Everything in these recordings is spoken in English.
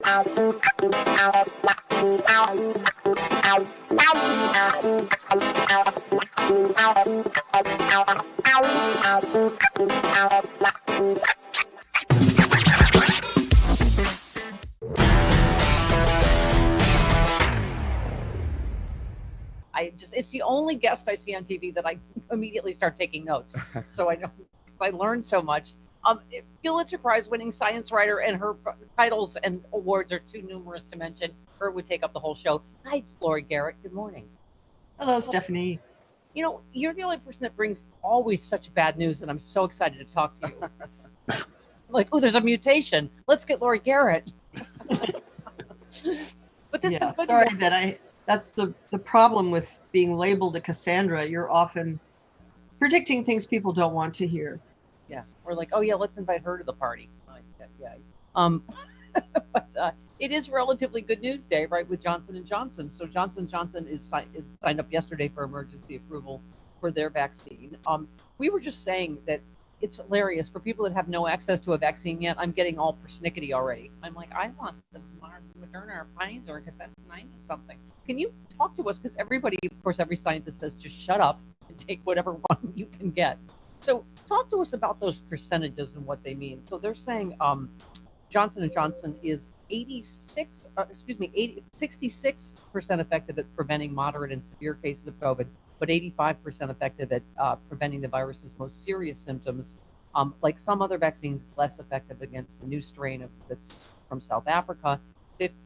It's the only guest I see on TV that I immediately start taking notes. So I know, I learned so much. Pulitzer Prize winning science writer, and her titles and awards are too numerous to mention. Her would take up the whole show. Hi, Laurie Garrett. Good morning. Hello, Stephanie. You know, you're the only person that brings always such bad news, and I'm so excited to talk to you. Like, oh, there's a mutation. Let's get Laurie Garrett. But this is a good sorry one. that that's the problem with being labeled a Cassandra. You're often predicting things people don't want to hear. Yeah, we're like, oh yeah, let's invite her to the party. Yeah. But it is relatively good news day, right, with Johnson & Johnson. So Johnson & Johnson is signed up yesterday for emergency approval for their vaccine. We were just saying that it's hilarious for people that have no access to a vaccine yet. I'm getting all persnickety already. I'm like, I want the Moderna or Pfizer because that's 90 something. Can you talk to us? Because everybody, of course, every scientist says just shut up and take whatever one you can get. So talk to us about those percentages and what they mean. So they're saying Johnson & Johnson is 66% effective at preventing moderate and severe cases of COVID, but 85% effective at preventing the virus's most serious symptoms. Like some other vaccines, it's less effective against the new strain that's from South Africa,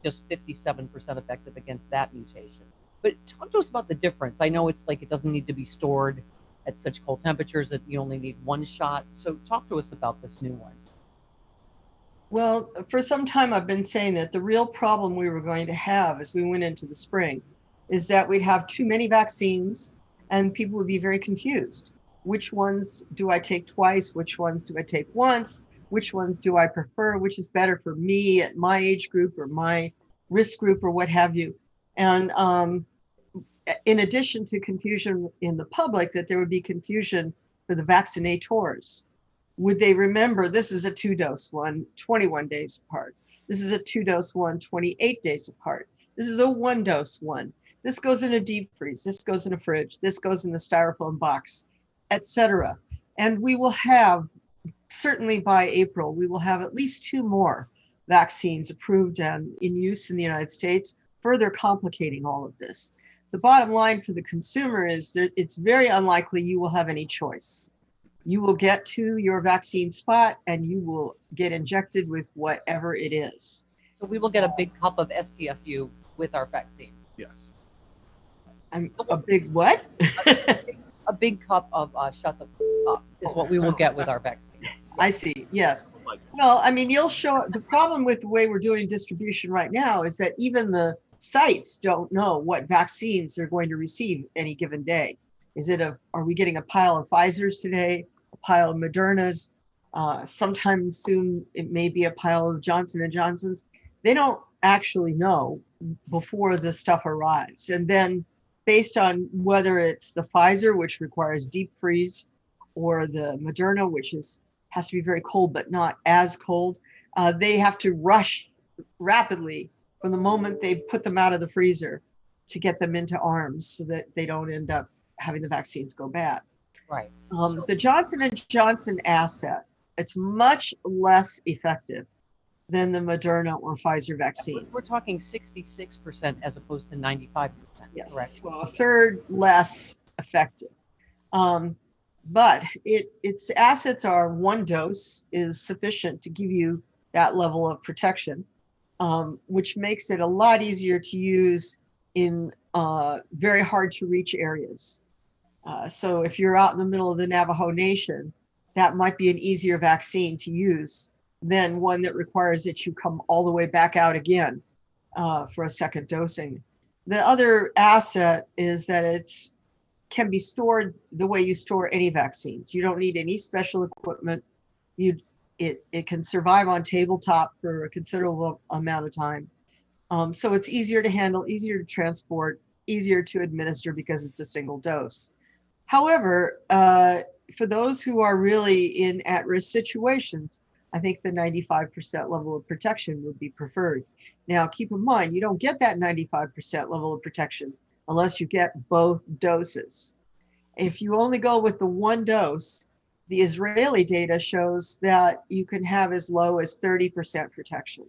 just 57% effective against that mutation. But talk to us about the difference. I know it's like it doesn't need to be stored at such cold temperatures that you only need one shot. So talk to us about this new one. Well, for some time I've been saying that the real problem we were going to have as we went into the spring is that we'd have too many vaccines and people would be very confused. Which ones do I take twice? Which ones do I take once? Which ones do I prefer? Which is better for me at my age group or my risk group or what have you? And in addition to confusion in the public, that there would be confusion for the vaccinators. Would they remember this is a 2-dose one, 21 days apart? This is a 2-dose one, 28 days apart. This is a 1-dose one. This goes in a deep freeze. This goes in a fridge. This goes in a styrofoam box, etc. And we will have, certainly by April, we will have at least 2 more vaccines approved and in use in the United States, further complicating all of this. The bottom line for the consumer is that it's very unlikely you will have any choice. You will get to your vaccine spot and you will get injected with whatever it is. So we will get a big cup of STFU with our vaccine. Yes. A big what? a big cup of shut the up is what we will get with our vaccine. I see. Yes. Well, I mean, you'll show the problem with the way we're doing distribution right now is that even the sites don't know what vaccines they're going to receive any given day. Are we getting a pile of Pfizer's today, a pile of Moderna's? Sometime soon, it may be a pile of Johnson & Johnson's. They don't actually know before the stuff arrives. And then based on whether it's the Pfizer, which requires deep freeze, or the Moderna, which has to be very cold, but not as cold, they have to rush rapidly from the moment they put them out of the freezer to get them into arms so that they don't end up having the vaccines go bad. Right. The Johnson & Johnson asset, it's much less effective than the Moderna or Pfizer vaccines. We're talking 66% as opposed to 95%. Yes, correct? well, a third less effective. But its assets are 1 dose is sufficient to give you that level of protection, which makes it a lot easier to use in very hard to reach areas. So if you're out in the middle of the Navajo Nation, that might be an easier vaccine to use than one that requires that you come all the way back out again for a second dosing. The other asset is that it's can be stored the way you store any vaccines. You don't need any special equipment. It can survive on tabletop for a considerable amount of time. So it's easier to handle, easier to transport, easier to administer because it's a single dose. However, for those who are really in at-risk situations, I think the 95% level of protection would be preferred. Now, keep in mind, you don't get that 95% level of protection unless you get both doses. If you only go with the one dose, the Israeli data shows that you can have as low as 30% protection,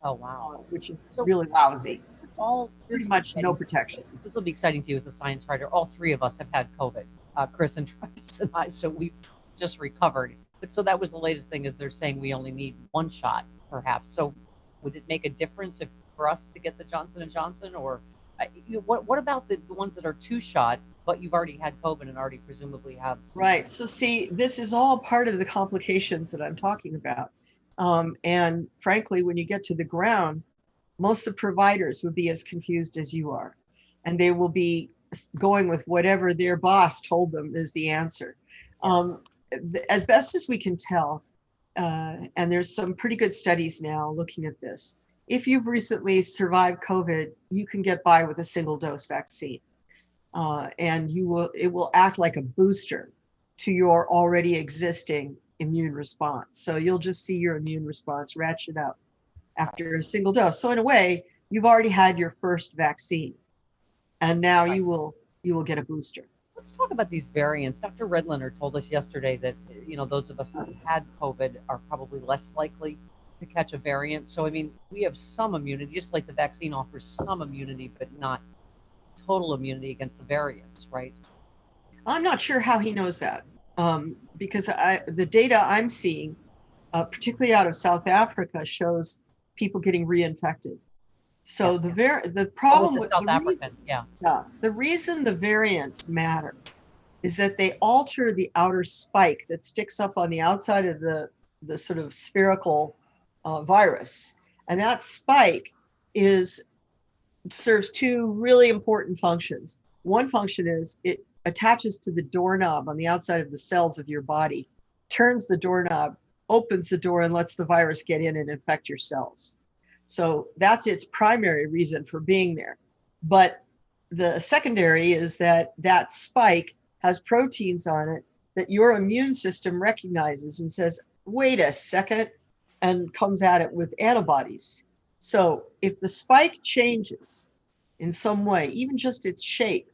Oh, wow. which is So really lousy. all Pretty this much no weekend, protection. this will be exciting to you as a science writer. All three of us have had COVID, Chris and Travis and I, so we've just recovered. But so that was the latest thing is they're saying we only need one shot, perhaps. So would it make a difference if for us to get the Johnson and Johnson, or what about the ones that are two shot, but you've already had COVID and already presumably have? Right. So see, this is all part of the complications that I'm talking about. And frankly, when you get to the ground, most of the providers would be as confused as you are, and they will be going with whatever their boss told them is the answer. As best as we can tell, and there's some pretty good studies now looking at this, if you've recently survived COVID, you can get by with a single dose vaccine. And it will act like a booster to your already existing immune response. So you'll just see your immune response ratchet up after a single dose. So in a way, you've already had your first vaccine, and now you will get a booster. Let's talk about these variants. Dr. Redliner told us yesterday that those of us that had COVID are probably less likely to catch a variant. So I mean, we have some immunity, just like the vaccine offers some immunity, but not total immunity against the variants, right? I'm not sure how he knows that, because the data I'm seeing, particularly out of South Africa, shows people getting reinfected. So the problem with South African, the reason the variants matter is that they alter the outer spike that sticks up on the outside of the sort of spherical virus, and that spike serves two really important functions. One function is it attaches to the doorknob on the outside of the cells of your body, turns the doorknob, opens the door, and lets the virus get in and infect your cells. So that's its primary reason for being there. But the secondary is that spike has proteins on it that your immune system recognizes and says, wait a second, and comes at it with antibodies. So if the spike changes in some way, even just its shape,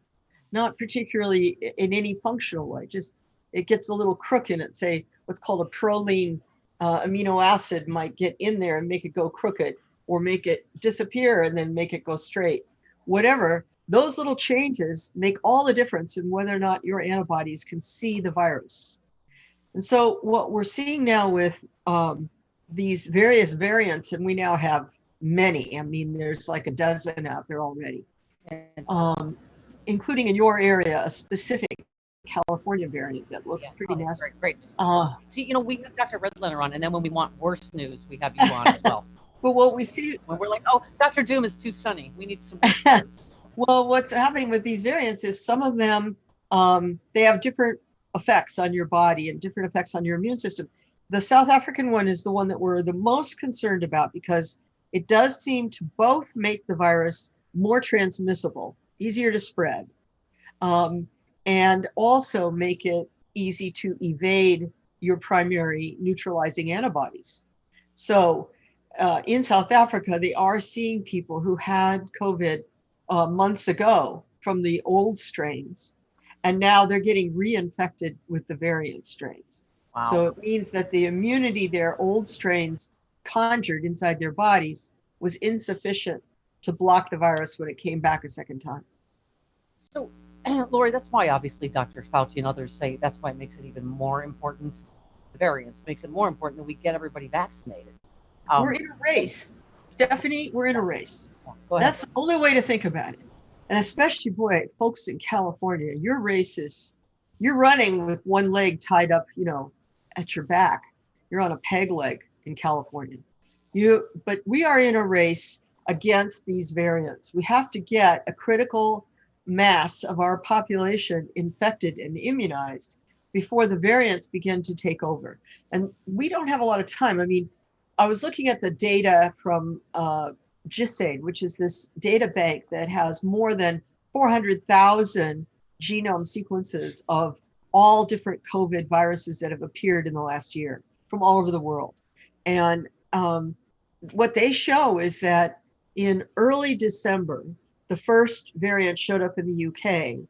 not particularly in any functional way, just it gets a little crook in it, say what's called a proline amino acid might get in there and make it go crooked, or make it disappear and then make it go straight. Whatever, those little changes make all the difference in whether or not your antibodies can see the virus. And so what we're seeing now with these various variants, and we now have many, I mean, there's like a dozen out there already, including in your area, a specific California variant that looks pretty nasty. Great. See, we have Dr. Redliner on, and then when we want worse news, we have you on as well. But what we see, when we're like, oh, Dr. Doom is too sunny, we need some worse news. Well, what's happening with these variants is some of them, they have different effects on your body and different effects on your immune system. The South African one is the one that we're the most concerned about because it does seem to both make the virus more transmissible, easier to spread, and also make it easy to evade your primary neutralizing antibodies. So in South Africa, they are seeing people who had COVID months ago from the old strains, and now they're getting reinfected with the variant strains. Wow. So it means that the immunity their old strains conjured inside their bodies was insufficient to block the virus when it came back a second time. So, Laurie, that's why obviously Dr. Fauci and others say that's why it makes it even more important. The variants makes it more important that we get everybody vaccinated. We're in a race. Stephanie, we're in a race. That's the only way to think about it. And especially, boy, folks in California, your race is, you're running with one leg tied up, at your back. You're on a peg leg in California. But we are in a race against these variants. We have to get a critical mass of our population infected and immunized before the variants begin to take over. And we don't have a lot of time. I mean, I was looking at the data from GISAID, which is this data bank that has more than 400,000 genome sequences of all different COVID viruses that have appeared in the last year from all over the world. And what they show is that in early December, the first variant showed up in the UK.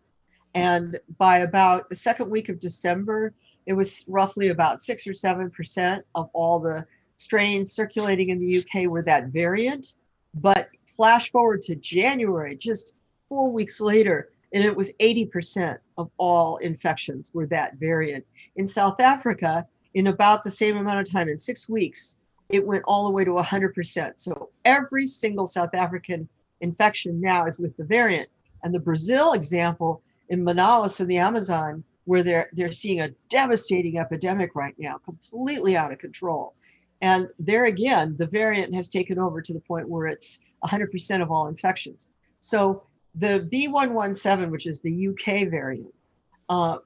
And by about the second week of December, it was roughly about 6 or 7% of all the strains circulating in the UK were that variant. But flash forward to January, just 4 weeks later, and it was 80% of all infections were that variant. In South Africa, in about the same amount of time, in 6 weeks, it went all the way to 100%. So every single South African infection now is with the variant. And the Brazil example in Manaus in the Amazon, where they're seeing a devastating epidemic right now, completely out of control. And there again, the variant has taken over to the point where it's 100% of all infections. So the B117, which is the UK variant,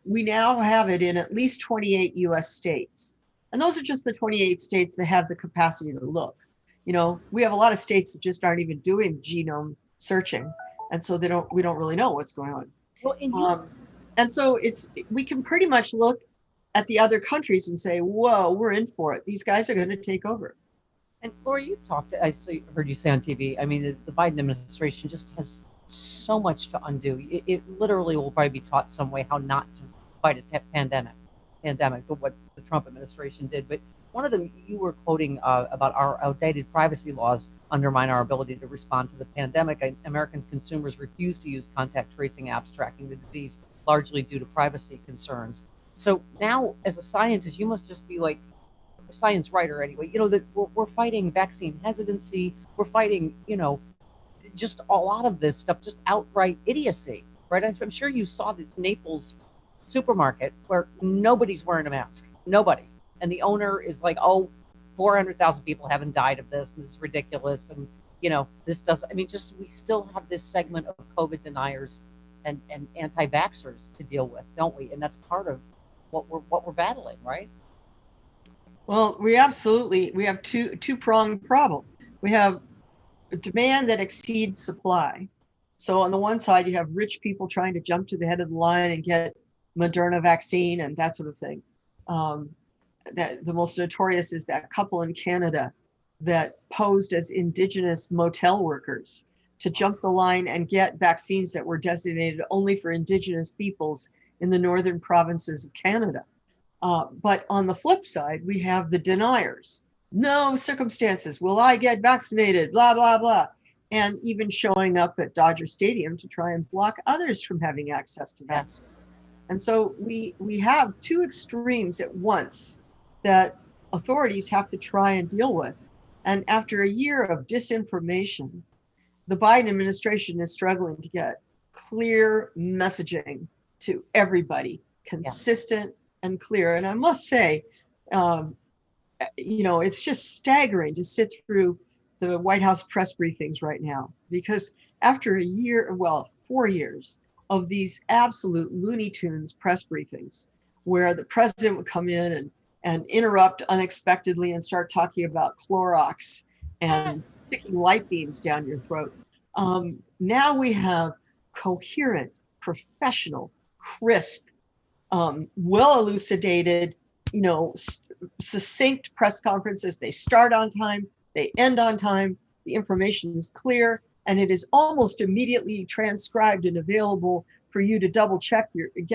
we now have it in at least 28 US states. And those are just the 28 states that have the capacity to look. You know, we have a lot of states that just aren't even doing genome searching. And so we don't really know what's going on. Well, and so we can pretty much look at the other countries and say, whoa, we're in for it. These guys are going to take over. And Laurie, you've talked, heard you say on TV, I mean, the Biden administration just has so much to undo. It literally will probably be taught some way how not to fight a pandemic, what the Trump administration did. But one of them you were quoting about our outdated privacy laws undermine our ability to respond to the pandemic. American consumers refuse to use contact tracing apps tracking the disease, largely due to privacy concerns. So now, as a scientist, you must just be like a science writer anyway. You know that we're fighting vaccine hesitancy. We're fighting, just a lot of this stuff, just outright idiocy, right? I'm sure you saw this Naples supermarket where nobody's wearing a mask, nobody. And the owner is like, 400,000 people haven't died of this. This is ridiculous. And, this doesn't, we still have this segment of COVID deniers and anti-vaxxers to deal with, don't we? And that's part of what we're battling, right? Well, we have two-pronged problem. We have a demand that exceeds supply. So on the one side, you have rich people trying to jump to the head of the line and get Moderna vaccine and that sort of thing. That the most notorious is that couple in Canada that posed as indigenous motel workers to jump the line and get vaccines that were designated only for indigenous peoples in the northern provinces of Canada. But on the flip side, we have the deniers. No circumstances will I get vaccinated, blah, blah, blah. And even showing up at Dodger Stadium to try and block others from having access to vaccine. And so we have two extremes at once that authorities have to try and deal with. And after a year of disinformation, the Biden administration is struggling to get clear messaging to everybody, consistent and clear. And I must say, it's just staggering to sit through the White House press briefings right now, because after 4 years of these absolute Looney Tunes press briefings, where the president would come in and interrupt unexpectedly and start talking about Clorox and sticking light beams down your throat. Now we have coherent, professional, crisp, well elucidated, succinct press conferences. They start on time, they end on time, the information is clear, and it is almost immediately transcribed and available for you to double check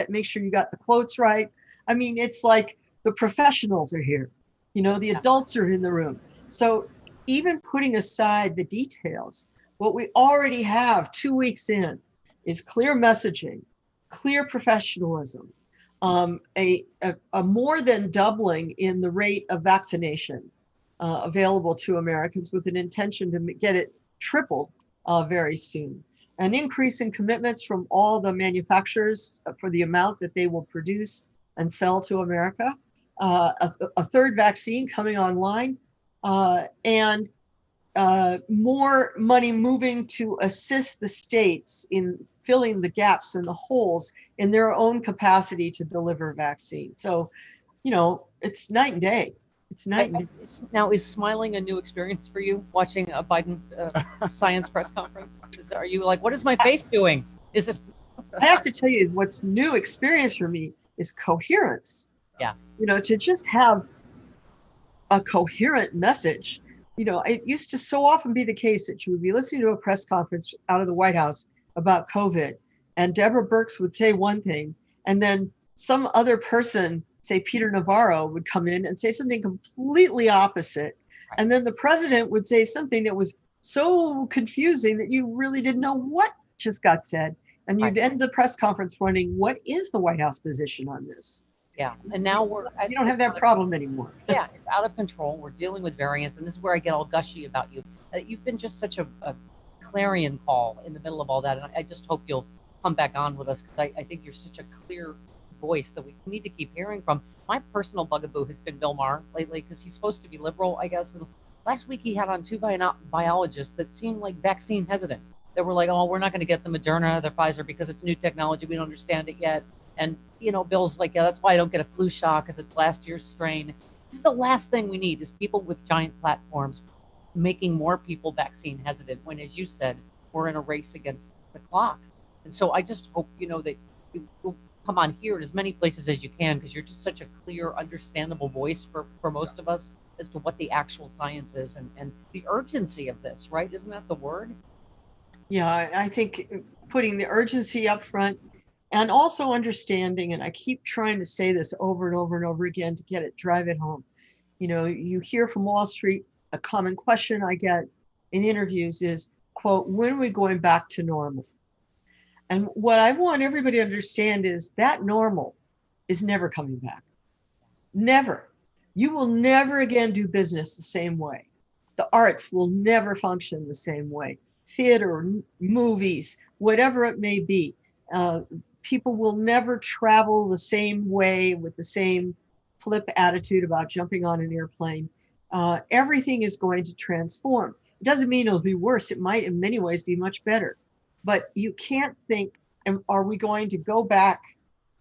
make sure you got the quotes right. It's like the professionals are here, the adults are in the room. So even putting aside the details, what we already have 2 weeks in is clear messaging, clear professionalism, a more than doubling in the rate of vaccination available to Americans, with an intention to get it tripled very soon. An increase in commitments from all the manufacturers for the amount that they will produce and sell to America, a third vaccine coming online, and more money moving to assist the states in filling the gaps and the holes in their own capacity to deliver vaccine. So, it's night and day. It's night and day. Now, is smiling a new experience for you, watching a Biden science press conference? Are you like, what is my face doing? Is this? I have to tell you, what's new experience for me is coherence. Yeah. To just have a coherent message. It used to so often be the case that you would be listening to a press conference out of the White House about COVID, and Deborah Birx would say one thing, and then some other person, say Peter Navarro, would come in and say something completely opposite. And then the president would say something that was so confusing that you really didn't know what just got said. And you'd end the press conference wondering, what is the White House position on this? Yeah, and now you don't have that problem anymore. Yeah, it's out of control. We're dealing with variants, and this is where I get all gushy about you. You've been just such a clarion call in the middle of all that, and I just hope you'll come back on with us, because I think you're such a clear voice that we need to keep hearing from. My personal bugaboo has been Bill Maher lately, because he's supposed to be liberal, I guess. And last week he had on two biologists that seemed like vaccine hesitant. They were like, oh, we're not going to get the Moderna, the Pfizer, because it's new technology. We don't understand it yet. And, Bill's like, yeah, that's why I don't get a flu shot, because it's last year's strain. This is the last thing we need, is people with giant platforms making more people vaccine hesitant, when, as you said, we're in a race against the clock. And so I just hope, that you will come on here in as many places as you can, because you're just such a clear, understandable voice for most of us as to what the actual science is, and the urgency of this, right? Isn't that the word? Yeah, I think putting the urgency up front, and also understanding, and I keep trying to say this over and over and over again to drive it home. You hear from Wall Street, a common question I get in interviews is, quote, when are we going back to normal? And what I want everybody to understand is that normal is never coming back. Never. You will never again do business the same way. The arts will never function the same way. Theater, movies, whatever it may be. People will never travel the same way with the same flip attitude about jumping on an airplane. Everything is going to transform. It doesn't mean it'll be worse. It might in many ways be much better. But you can't think, are we going to go back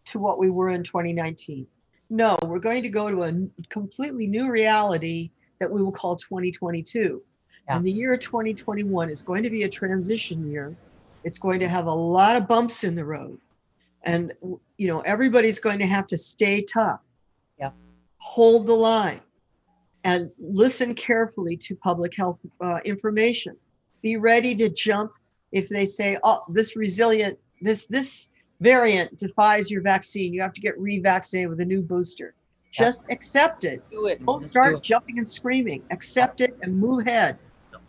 to what we were in 2019? No, we're going to go to a completely new reality that we will call 2022. Yeah. And the year 2021 is going to be a transition year. It's going to have a lot of bumps in the road. And, everybody's going to have to stay tough. Yeah. Hold the line and listen carefully to public health information. Be ready to jump if they say, oh, this variant defies your vaccine. You have to get revaccinated with a new booster. Just accept it. Do it. Don't start jumping and screaming. Accept it and move ahead.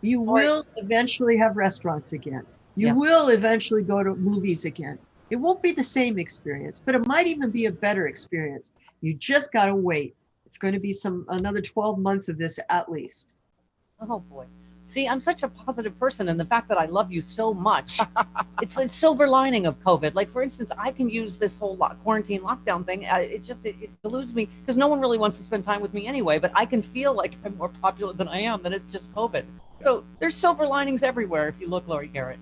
You will eventually have restaurants again. You will eventually go to movies again. It won't be the same experience, but it might even be a better experience. You just got to wait. It's going to be another 12 months of this at least. Oh, boy. See, I'm such a positive person, and the fact that I love you so much, it's a silver lining of COVID. Like, for instance, I can use this whole quarantine lockdown thing. It deludes me, because no one really wants to spend time with me anyway, but I can feel like I'm more popular than I am, that it's just COVID. So there's silver linings everywhere if you look, Laurie Garrett.